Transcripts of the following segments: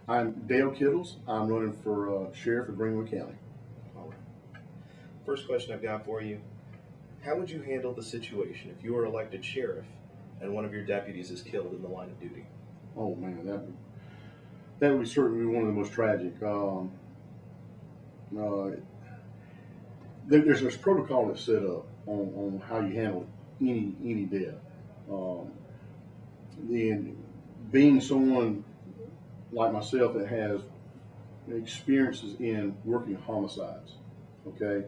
I'm Dale Kittles. I'm running for Sheriff of Greenwood County. All right. First question I've got for you. How would you handle the situation if you were elected sheriff and one of your deputies is killed in the line of duty? Oh man, that would be certainly one of the most tragic. There's protocol that's set up on how you handle any death. Um, and being someone like myself that has experiences in working homicides, okay,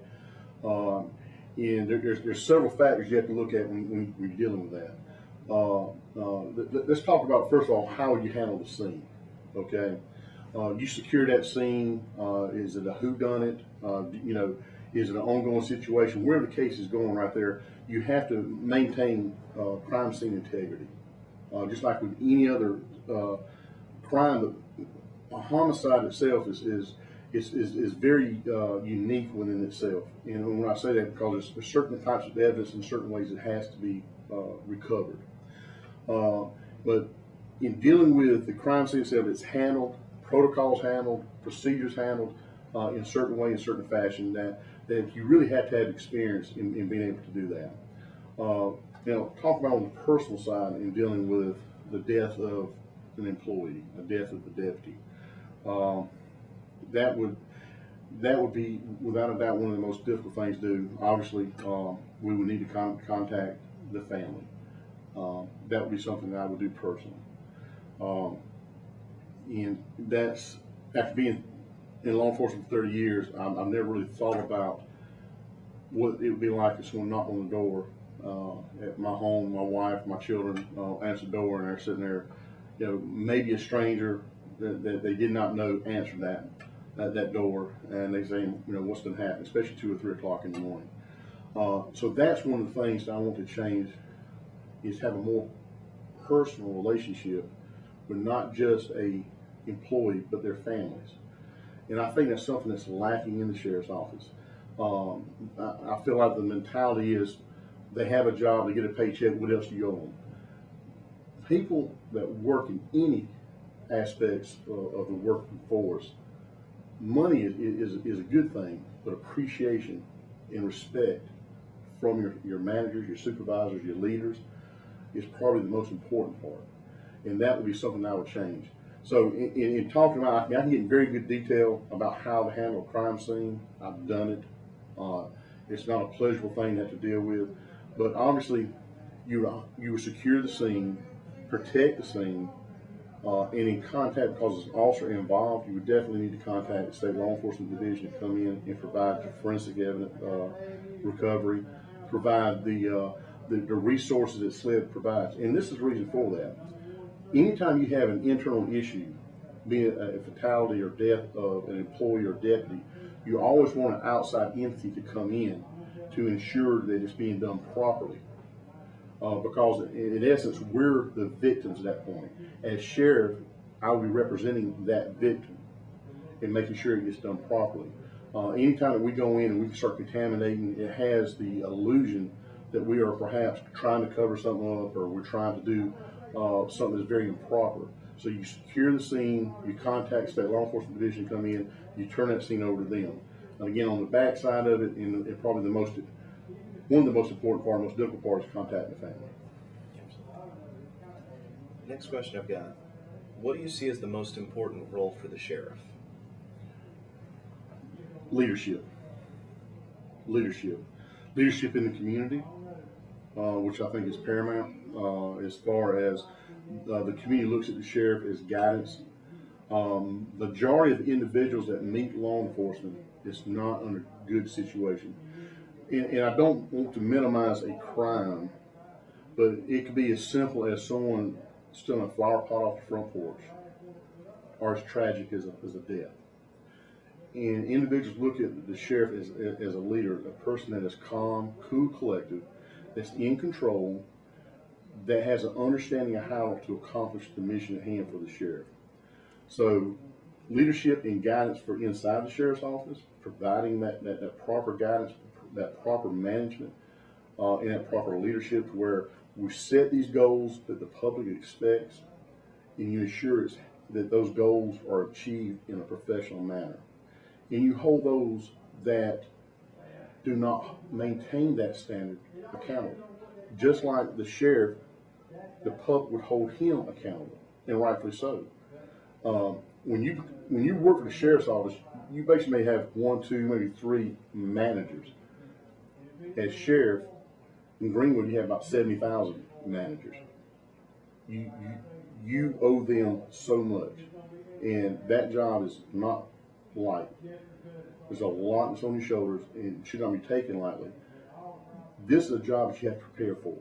and there's several factors you have to look at when you're dealing with that. Let's talk about, first of all, how you handle the scene, okay? You secure that scene. Is it a whodunit? Is it an ongoing situation? Wherever the case is going right there, you have to maintain crime scene integrity. Just like with any other crime, a homicide itself is very unique within itself. And when I say that, because there's certain types of evidence in certain ways it has to be recovered. But in dealing with the crime scene itself, it's handled, protocols handled, procedures handled in certain way, in certain fashion, that you really have to have experience in being able to do that. Talk about on the personal side in dealing with the death of an employee, the death of the deputy. That would be without a doubt one of the most difficult things to do. Obviously, we would need to contact the family. That would be something that I would do personally. And that's, after being in law enforcement for 30 years, I've never really thought about what it would be like if someone knocked on the door at my home, my wife, my children answer the door, and they're sitting there, maybe a stranger that they did not know answered that door, and they say, what's going to happen, especially 2 or 3 o'clock in the morning. So that's one of the things that I want to change, is have a more personal relationship with not just a employee, but their families. And I think that's something that's lacking in the sheriff's office. I feel like the mentality is they have a job, they get a paycheck, what else do you owe them? People that work in any aspects of the working force, money is a good thing, but appreciation and respect from your managers, your supervisors, your leaders is probably the most important part. And that would be something I would change. So in talking about, I can get in very good detail about how to handle a crime scene. I've done it. It's not a pleasurable thing to have to deal with, but obviously you would secure the scene, protect the scene, and in contact, because there's an officer involved, you would definitely need to contact the State Law Enforcement Division to come in and provide the forensic evidence recovery, provide the resources that SLED provides. And this is the reason for that. Anytime you have an internal issue, be it a fatality or death of an employee or deputy, you always want an outside entity to come in to ensure that it's being done properly. Because in essence, we're the victims at that point. As sheriff, I will be representing that victim and making sure it gets done properly. Anytime that we go in and we start contaminating, it has the illusion that we are perhaps trying to cover something up, or we're trying to do something that's very improper. So you secure the scene, you contact State Law Enforcement Division, come in, you turn that scene over to them. And again, on the back side of it, and probably one of the most important part, most difficult part, is contacting the family. Next question I've got. What do you see as the most important role for the sheriff? Leadership. Leadership in the community, which I think is paramount, as far as the community looks at the sheriff as guidance. Majority of the individuals that meet law enforcement is not under good situation. And I don't want to minimize a crime, but it could be as simple as someone stealing a flower pot off the front porch, or as tragic as a death. And individuals look at the sheriff as a leader, a person that is calm, cool, collected, that's in control, that has an understanding of how to accomplish the mission at hand for the sheriff. So leadership and guidance for inside the sheriff's office, providing that proper guidance, that proper management, and that proper leadership, to where we set these goals that the public expects, and you ensure it's that those goals are achieved in a professional manner. And you hold those that do not maintain that standard accountable. Just like the sheriff, the public would hold him accountable, and rightfully so. When you work for the sheriff's office, you basically may have 1, 2, maybe 3 managers. As sheriff in Greenwood, you have about 70,000 managers. You owe them so much, and that job is not light. There's a lot that's on your shoulders, and it should not be taken lightly. This is a job that you have to prepare for.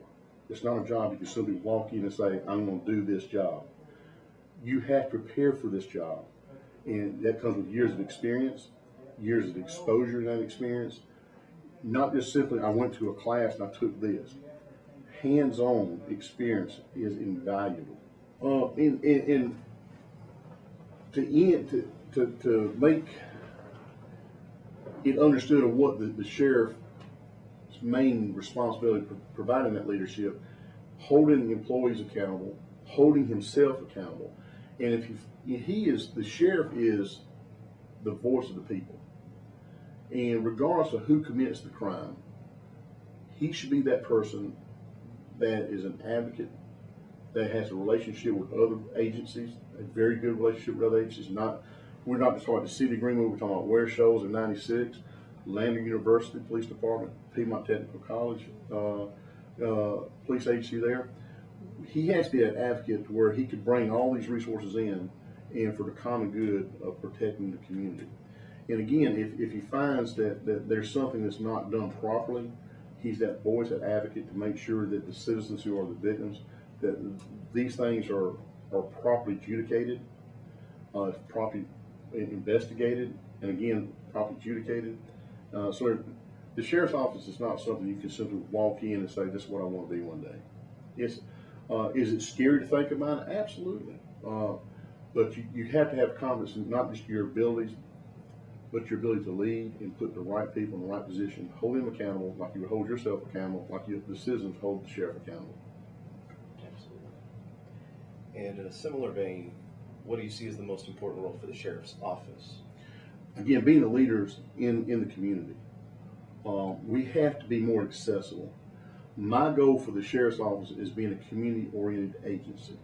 It's not a job you can simply walk in and say, I'm going to do this job. You have to prepare for this job, and that comes with years of experience, years of exposure to that experience. Not just simply, I went to a class and I took this. Hands-on experience is invaluable. And to make it understood of what the sheriff's main responsibility for providing that leadership, holding employees accountable, holding himself accountable, and if the sheriff is the voice of the people, and regardless of who commits the crime, he should be that person that is an advocate, that has a relationship with other agencies, a very good relationship with other agencies. We're not just talking about the city of Greenwood, we're talking about Ware Shoals in '96, Lander University Police Department, Piedmont Technical College, police agency there. He has to be an advocate to where he could bring all these resources in and for the common good of protecting the community. And again, if he finds that there's something that's not done properly, he's that voice, that advocate to make sure that the citizens who are the victims, that these things are properly adjudicated, properly investigated, and again, properly adjudicated. So the sheriff's office is not something you can simply walk in and say, this is what I want to be one day. Is it scary to think about it? Absolutely. But you have to have confidence in not just your abilities, but your ability to lead and put the right people in the right position, hold them accountable like you would hold yourself accountable, like the citizens hold the sheriff accountable. Absolutely. And in a similar vein, what do you see as the most important role for the sheriff's office? Again, being the leaders in the community. We have to be more accessible. My goal for the sheriff's office is being a community-oriented agency.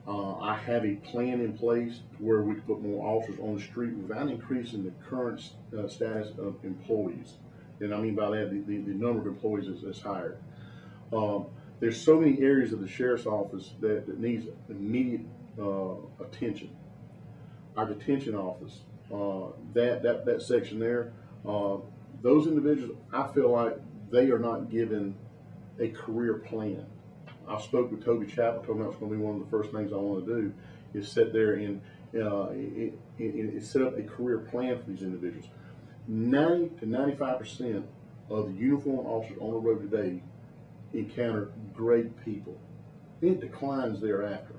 I have a plan in place where we can put more officers on the street without increasing the current status of employees. And I mean by that, the number of employees is hired. There's so many areas of the sheriff's office that needs immediate attention. Our detention office, that section there, those individuals, I feel like they are not given a career plan. I spoke with Toby Chapel, told him that was going to be one of the first things I want to do, is sit there and set up a career plan for these individuals. 90 to 95% of the uniformed officers on the road today encounter great people. It declines thereafter,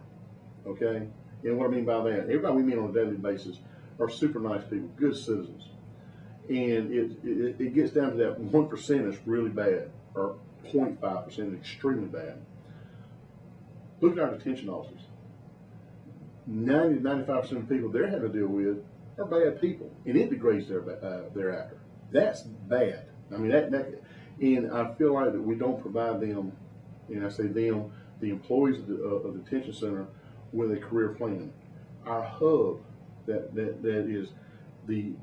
okay? And what I mean by that, everybody we meet on a daily basis are super nice people, good citizens. And it gets down to that 1% that's really bad, or 0.5% extremely bad. Look at our detention officers. 90 to 95% of the people they're having to deal with are bad people, and it degrades thereafter. That's bad. I mean, and I feel like that we don't provide them, and I say them, the employees of the detention center, with a career plan. Our hub, that is the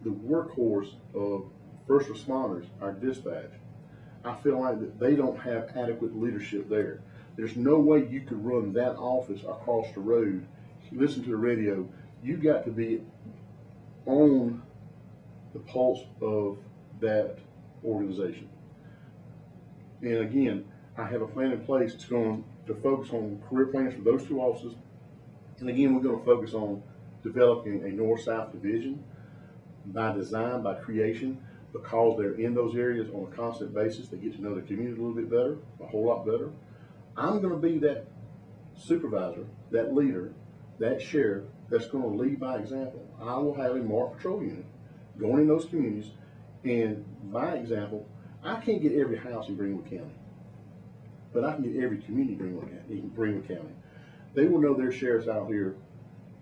workhorse of first responders, our dispatch. I feel like that they don't have adequate leadership there. There's no way you could run that office across the road, listen to the radio. You got to be on the pulse of that organization. And again, I have a plan in place. It's going to focus on career plans for those two officers. And again, we're going to focus on developing a north-south division by design, by creation, because they're in those areas on a constant basis. They get to know the community a little bit better, a whole lot better. I'm going to be that supervisor, that leader, that sheriff that's going to lead by example. I will have a marked patrol unit going in those communities, and by example, I can't get every house in Greenwood County, but I can get every community in Greenwood County. They will know their sheriff's out here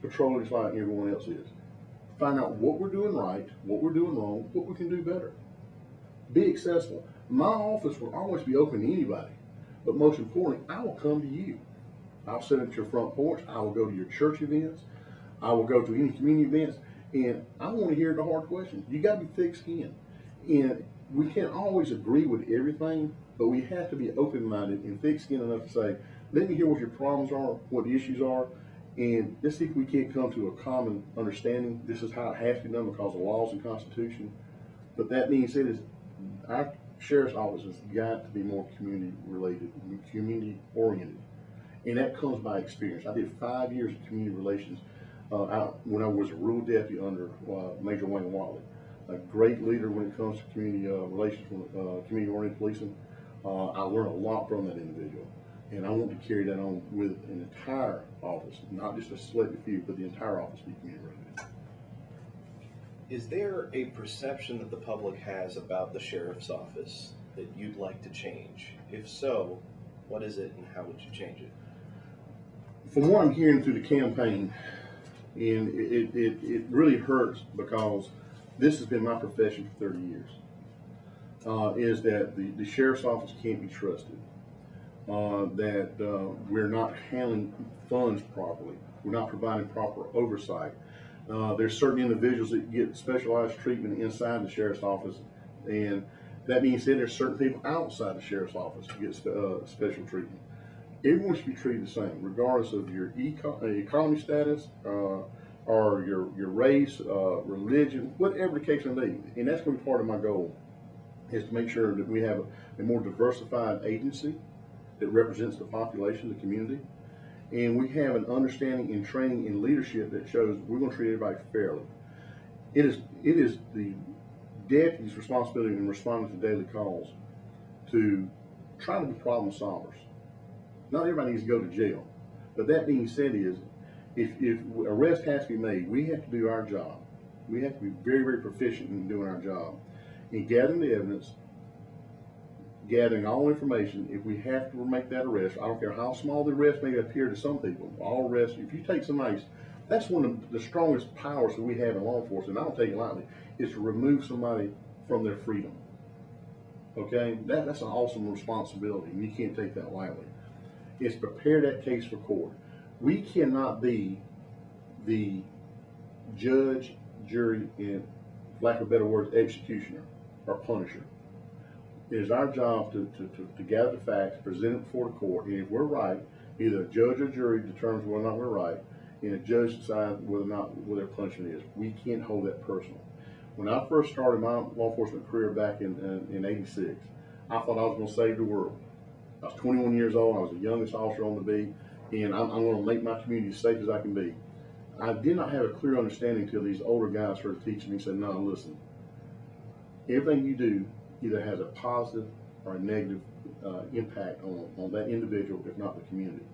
patrol just like everyone else is. Find out what we're doing right, what we're doing wrong, what we can do better. Be accessible. My office will always be open to anybody, but most importantly, I will come to you. I'll sit at your front porch. I will go to your church events. I will go to any community events, and I want to hear the hard questions. You got to be thick-skinned, and we can't always agree with everything, but we have to be open-minded and thick-skinned enough to say, let me hear what your problems are, what the issues are, and let's see if we can't come to a common understanding. This is how it has to be done because of laws and Constitution. But that being said, is our sheriff's office has got to be more community-related, community-oriented, and that comes by experience. I did 5 years of community relations when I was a rural deputy under Major Wayne Watley. A great leader when it comes to community relations, community-oriented policing. I learned a lot from that individual, and I want to carry that on with an entire office, not just a selected few, but the entire office be community-oriented. Is there a perception that the public has about the sheriff's office that you'd like to change? If so, what is it and how would you change it? From what I'm hearing through the campaign, and it really hurts because this has been my profession for 30 years, is that the sheriff's office can't be trusted, that we're not handling funds properly, we're not providing proper oversight. There's certain individuals that get specialized treatment inside the sheriff's office, and that being said, there's certain people outside the sheriff's office who get special treatment. Everyone should be treated the same, regardless of your economy status, or your race, religion, whatever the case may be. And that's going to be part of my goal, is to make sure that we have a more diversified agency that represents the population, the community, and we have an understanding and training and leadership that shows we're going to treat everybody fairly. It is the deputy's responsibility in responding to daily calls to try to be problem solvers. Not everybody needs to go to jail, but that being said, if arrest has to be made, we have to do our job. We have to be very, very proficient in doing our job, in gathering the evidence, gathering all information. If we have to make that arrest, I don't care how small the arrest may appear to some people, all arrests, if you take somebody, that's one of the strongest powers that we have in law enforcement, and I don't take it lightly, is to remove somebody from their freedom. Okay, that's an awesome responsibility, and you can't take that lightly. It's prepare that case for court. We cannot be the judge, jury, and, for lack of better words, executioner or punisher. It is our job to gather the facts, present it before the court, and if we're right, either a judge or jury determines whether or not we're right, and a judge decides whether or not what their punishment is. We can't hold that personal. When I first started my law enforcement career back in '86, I thought I was going to save the world. I was 21 years old. I was the youngest officer on the beat, and I'm going to make my community as safe as I can be. I did not have a clear understanding until these older guys started teaching me and said, no, listen, everything you do either has a positive or a negative impact on that individual, if not the community.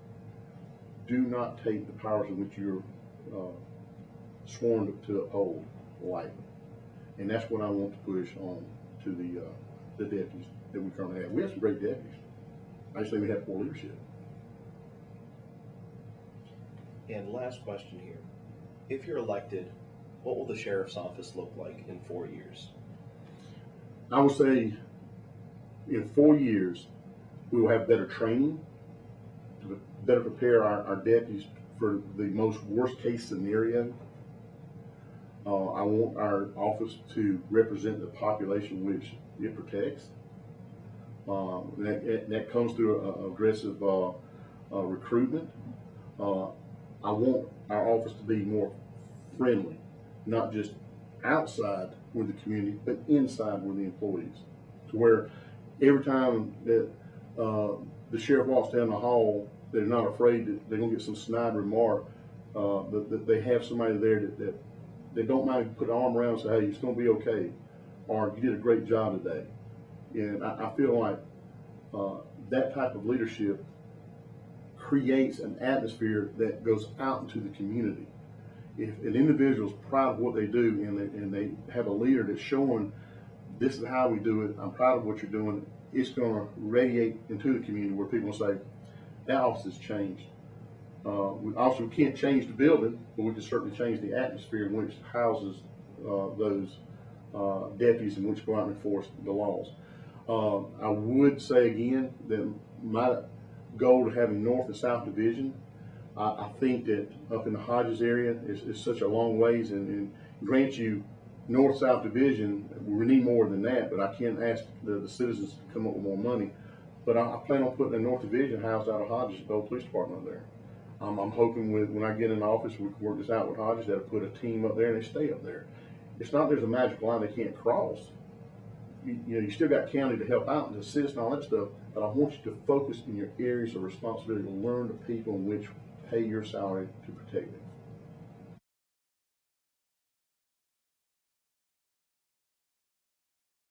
Do not take the powers in which you're sworn to uphold lightly. And that's what I want to push on to the deputies that we currently have. We have some great deputies. I just think we have poor leadership. And last question here. If you're elected, what will the sheriff's office look like in 4 years? I would say in 4 years, we will have better training, to better prepare our deputies for the most worst case scenario. I want our office to represent the population which it protects. That comes through aggressive recruitment. I want our office to be more friendly, not just outside with the community, but inside with the employees, to where every time that the sheriff walks down the hall, they're not afraid that they're going to get some snide remark, that they have somebody there that they don't mind put an arm around and say, hey, it's going to be okay, or you did a great job today. And I feel like that type of leadership creates an atmosphere that goes out into the community. If an individual's proud of what they do and they have a leader that's showing this is how we do it, I'm proud of what you're doing, it's going to radiate into the community where people will say, that office has changed. We can't change the building, but we can certainly change the atmosphere in which houses those deputies and which go out and enforce the laws. I would say again that my goal of having North and South Division, I think that up in the Hodges area is such a long ways, and grant you North-South Division, we need more than that, but I can't ask the citizens to come up with more money. But I plan on putting a North Division house out of Hodges, the old police department up there. I'm hoping when I get in office, we can work this out with Hodges, that'll put a team up there and they stay up there. It's not there's a magic line they can't cross. You still got county to help out and assist and all that stuff, but I want you to focus in your areas of responsibility to learn the people in which pay your salary to protect them.